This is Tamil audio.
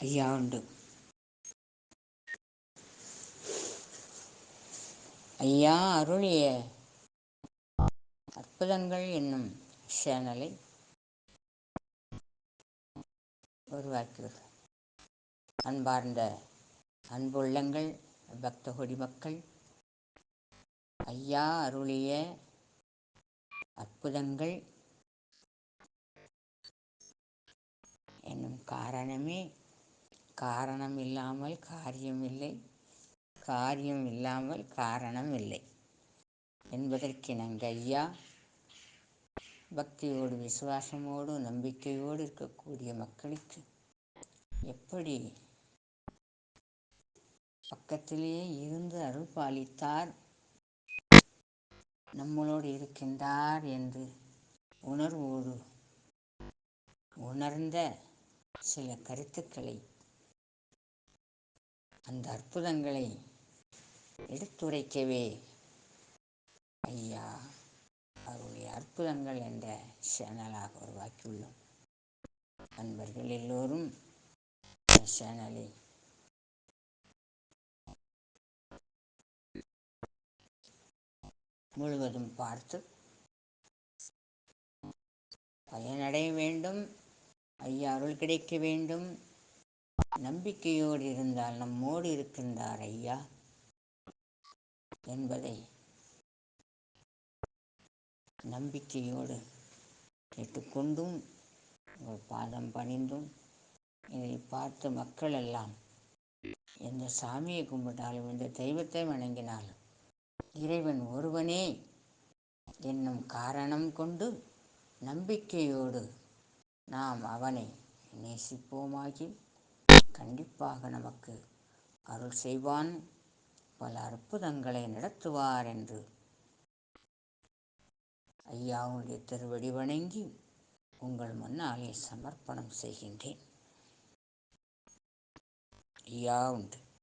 ஐயா உண்டு. ஐயா அருளிய அற்புதங்கள் என்னும் சேனலை உருவாக்குகிறது. அன்பார்ந்த அன்புள்ளங்கள், பக்த கொடிமக்கள், ஐயா அருளிய அற்புதங்கள் என்னும் காரணமே காரணம் இல்லாமல் காரியம் இல்லை, காரியம் இல்லாமல் காரணம் இல்லை என்பதற்கிணங்க ஐயா பக்தியோடு விசுவாசமோடு நம்பிக்கையோடு இருக்கக்கூடிய மக்களுக்கு எப்படி பக்கத்திலேயே இருந்து அருள் பாலித்தார், நம்மளோடு இருக்கின்றார் என்று உணர்வோடு உணர்ந்த சில கருத்துக்களை, அந்த அற்புதங்களை எடுத்துரைக்கவே ஐயா அவருடைய அற்புதங்கள் என்ற சேனலாக உருவாக்கியுள்ளோம். நண்பர்கள் எல்லோரும் இந்த சேனலை முழுவதும் பார்த்து பயனடைய வேண்டும், ஐயா அருள் கிடைக்க வேண்டும். நம்பிக்கையோடு இருந்தால் நம்மோடு இருக்கின்றார் ஐயா என்பதை நம்பிக்கையோடு கேட்டுக்கொண்டும் உங்கள் பாதம் பணிந்தும், இதை பார்த்த மக்கள் எல்லாம் எந்த சாமியை கும்பிட்டாலும் எந்த தெய்வத்தை வணங்கினாலும் இறைவன் ஒருவனே என்னும் காரணம் கொண்டு நம்பிக்கையோடு நாம் அவனை நேசிப்போமாகி கண்டிப்பாக நமக்கு அருள் செய்வான், பல அற்புதங்களை நடத்துவார் என்று ஐயாவுடைய திருவடி வணங்கி உங்கள் முன்னாலே சமர்ப்பணம் செய்கின்றேன். ஐயா உண்டு.